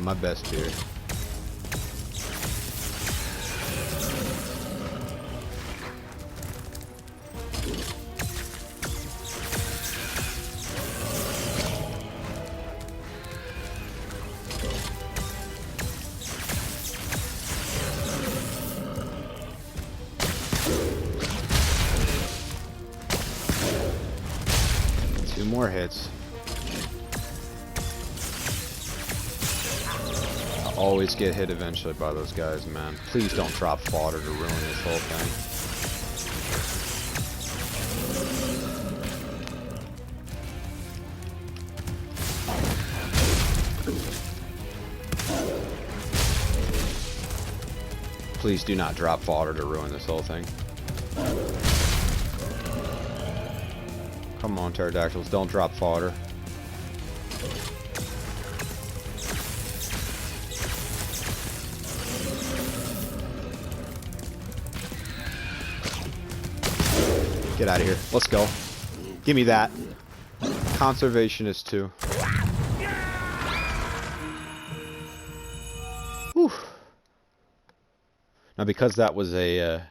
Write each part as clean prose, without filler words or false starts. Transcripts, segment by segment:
my best here. Two more hits. I always get hit eventually by those guys, man. Please don't drop fodder to ruin this whole thing. Please do not drop fodder to ruin this whole thing. Come on, pterodactyls, don't drop fodder. Get out of here. Let's go. Give me that. Conservationist too. Whew. Now, because that was a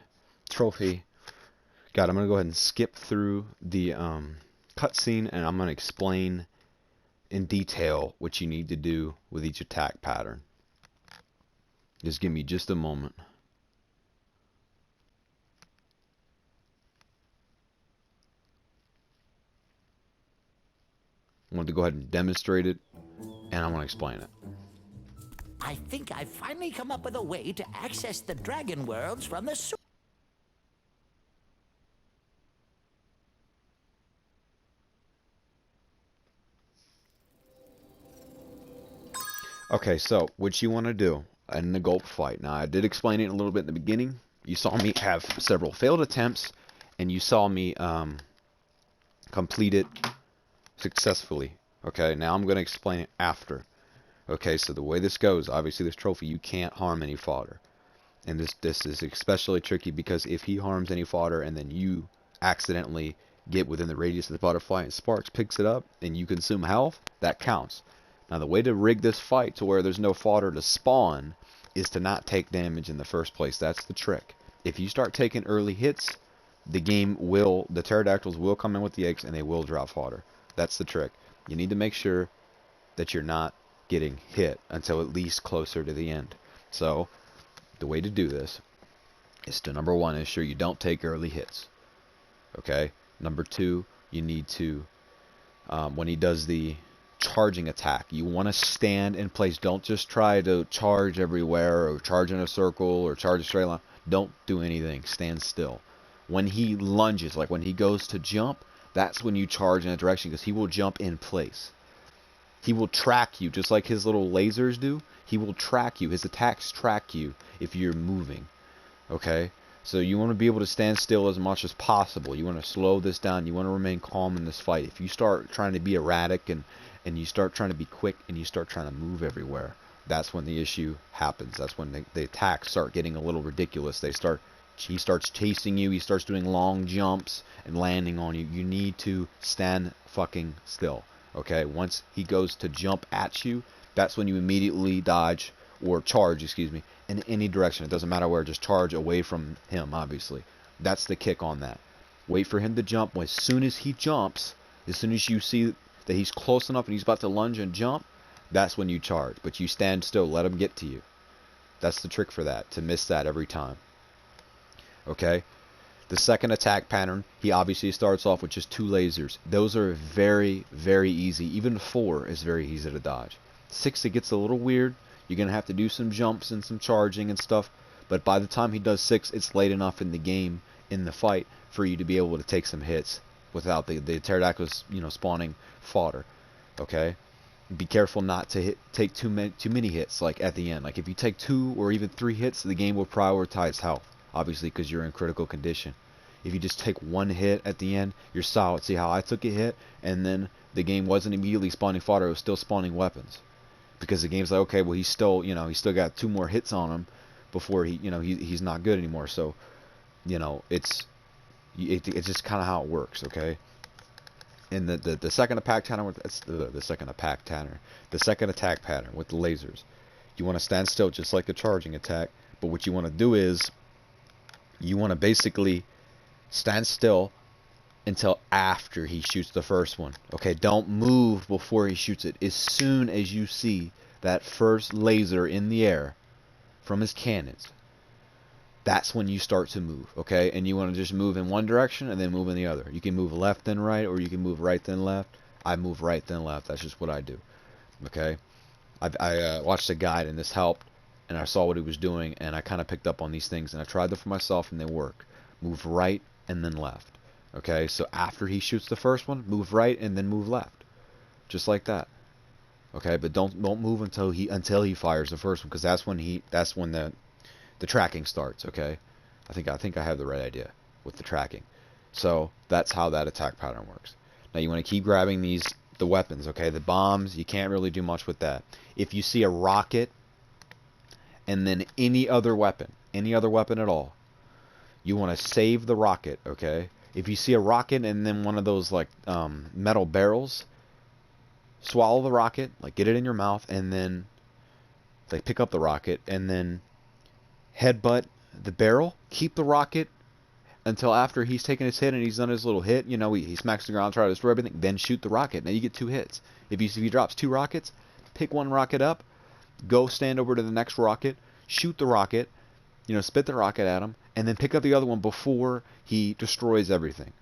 trophy, God, I'm going to go ahead and skip through the cutscene, and I'm going to explain in detail what you need to do with each attack pattern. Just give me just a moment. I want to go ahead and demonstrate it, and I want to explain it. I think I've finally come up with a way to access the dragon worlds from the source. Okay, so what you want to do in the gulp fight. Now, I did explain it a little bit in the beginning. You saw me have several failed attempts, and you saw me complete it successfully. Okay, now I'm going to explain it after. Okay, so the way this goes, obviously this trophy, you can't harm any fodder. And this is especially tricky because if he harms any fodder and then you accidentally get within the radius of the butterfly and Sparks picks it up and you consume health, that counts. Now the way to rig this fight to where there's no fodder to spawn is to not take damage in the first place. That's the trick. If you start taking early hits, the pterodactyls will come in with the eggs and they will drop fodder. That's the trick. You need to make sure that you're not getting hit until at least closer to the end. So the way to do this is to, number one, ensure you don't take early hits. Okay. Number two, you need to when he does the charging attack, you want to stand in place. Don't just try to charge everywhere or charge in a circle or charge a straight line. Don't do anything. Stand still. When he lunges, like when he goes to jump, that's when you charge in a direction because he will jump in place. He will track you, just like his little lasers do. He will track you. His attacks track you if you're moving. Okay? So you want to be able to stand still as much as possible. You want to slow this down. You want to remain calm in this fight. If you start trying to be erratic and you start trying to be quick and you start trying to move everywhere, that's when the issue happens. That's when the attacks start getting a little ridiculous. He starts chasing you. He starts doing long jumps and landing on you. You need to stand fucking still. Okay, once he goes to jump at you, that's when you immediately dodge or charge, in any direction. It doesn't matter where, just charge away from him, obviously. That's the kick on that. Wait for him to jump. As soon as he jumps, as soon as you see that he's close enough and he's about to lunge and jump, that's when you charge. But you stand still, let him get to you. That's the trick for that, to miss that every time. Okay? The second attack pattern, he obviously starts off with just 2 lasers. Those are very, very easy. Even 4 is very easy to dodge. 6, it gets a little weird. You're going to have to do some jumps and some charging and stuff. But by the time he does 6, it's late enough in the game, in the fight, for you to be able to take some hits without the pterodactyls, spawning fodder. Okay? Be careful not to take too many hits, like at the end. Like if you take 2 or even 3 hits, the game will prioritize health. Obviously, because you're in critical condition. If you just take 1 hit at the end, you're solid. See how I took a hit, and then the game wasn't immediately spawning fodder; it was still spawning weapons, because the game's like, okay, well he's still, he's still got 2 more hits on him before he's not good anymore. So, it's just kind of how it works, okay. And the second attack pattern the second attack pattern with the lasers. You want to stand still just like a charging attack, but what you want to do is you want to basically stand still until after he shoots the first one. Okay, don't move before he shoots it. As soon as you see that first laser in the air from his cannons, that's when you start to move, okay? And you want to just move in one direction and then move in the other. You can move left then right, or you can move right then left. I move right then left. That's just what I do, okay? I watched a guide, and this helped, and I saw what he was doing, and I kind of picked up on these things, and I tried them for myself, and they work. Move right and then left, okay? So after he shoots the first one, move right and then move left, just like that, okay? But don't move until he fires the first one, because that's when the tracking starts, okay? I think I have the right idea with the tracking. So that's how that attack pattern works. Now you want to keep grabbing the weapons, okay? The bombs, you can't really do much with that. If you see a rocket and then any other weapon at all, you want to save the rocket, okay? If you see a rocket and then one of those like metal barrels, swallow the rocket, like get it in your mouth, and then like pick up the rocket and then headbutt the barrel. Keep the rocket until after he's taken his hit and he's done his little hit. You know, he smacks the ground, try to destroy everything. Then shoot the rocket. Now you get 2 hits. If he drops 2 rockets, pick one rocket up, go stand over to the next rocket, shoot the rocket, you know, spit the rocket at him, and then pick up the other one before he destroys everything.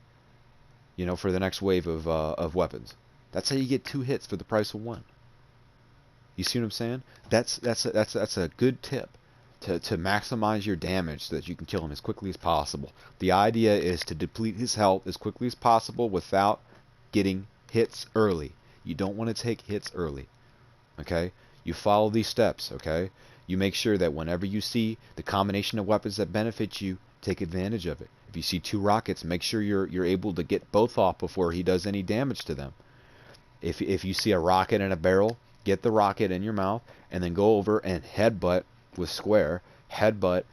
You know, for the next wave of weapons. That's how you get 2 hits for the price of 1. You see what I'm saying? That's a good tip. To maximize your damage so that you can kill him as quickly as possible. The idea is to deplete his health as quickly as possible without getting hits early. You don't want to take hits early. Okay? You follow these steps, okay? You make sure that whenever you see the combination of weapons that benefit you, take advantage of it. If you see 2 rockets, make sure you're able to get both off before he does any damage to them. If you see a rocket and a barrel, get the rocket in your mouth and then go over and headbutt with square, headbutt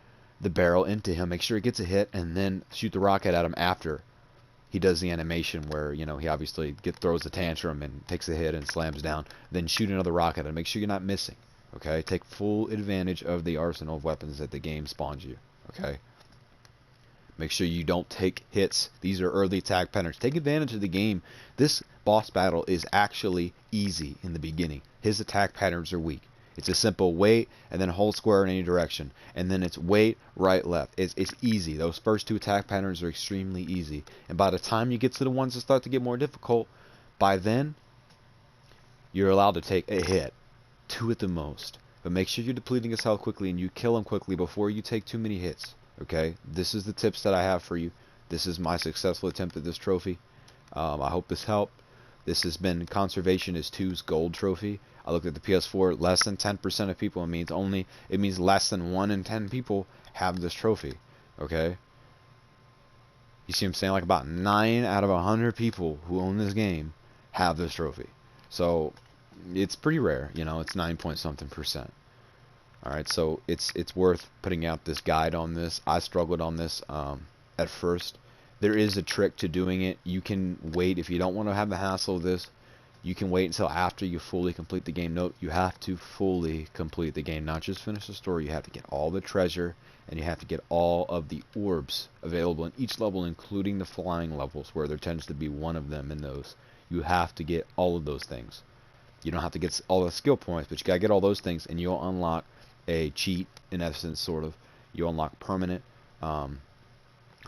the barrel into him, make sure he gets a hit, and then shoot the rocket at him after he does the animation where, you know, he obviously throws a tantrum and takes a hit and slams down. Then shoot another rocket and make sure you're not missing. Okay? Take full advantage of the arsenal of weapons that the game spawns you. Okay? Make sure you don't take hits. These are early attack patterns. Take advantage of the game. This boss battle is actually easy in the beginning. His attack patterns are weak. It's a simple wait and then hold square in any direction. And then it's wait, right, left. It's easy. Those first 2 attack patterns are extremely easy. And by the time you get to the ones that start to get more difficult, by then, you're allowed to take a hit. 2 at the most. But make sure you're depleting his health quickly and you kill him quickly before you take too many hits. Okay? This is the tips that I have for you. This is my successful attempt at this trophy. I hope this helped. This has been Conservationist 2's gold trophy. I looked at the PS4, less than 10% of people. It means less than 1 in 10 people have this trophy. Okay? You see what I'm saying? Like about 9 out of 100 people who own this game have this trophy. So it's pretty rare, you know, it's 9 point something %. Alright, so it's worth putting out this guide on this. I struggled on this at first. There is a trick to doing it. You can wait if you don't want to have the hassle of this. You can wait until after you fully complete the game. Note, you have to fully complete the game, not just finish the story. You have to get all the treasure, and you have to get all of the orbs available in each level, including the flying levels, where there tends to be one of them in those. You have to get all of those things. You don't have to get all the skill points, but you gotta get all those things, and you'll unlock a cheat, in essence, sort of. You'll unlock permanent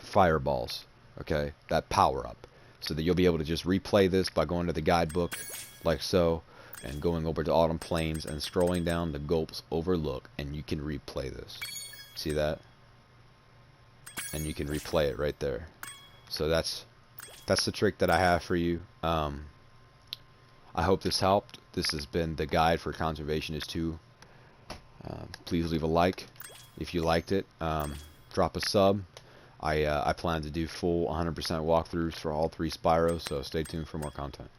fireballs, okay, that power up. So that you'll be able to just replay this by going to the guidebook, like so, and going over to Autumn Plains and scrolling down the Gulp's Overlook, and you can replay this. See that? And you can replay it right there. So that's the trick that I have for you. I hope this helped. This has been the guide for Conservationist 2. Please leave a like if you liked it. Drop a sub. I plan to do full 100% walkthroughs for all 3 Spyros, so stay tuned for more content.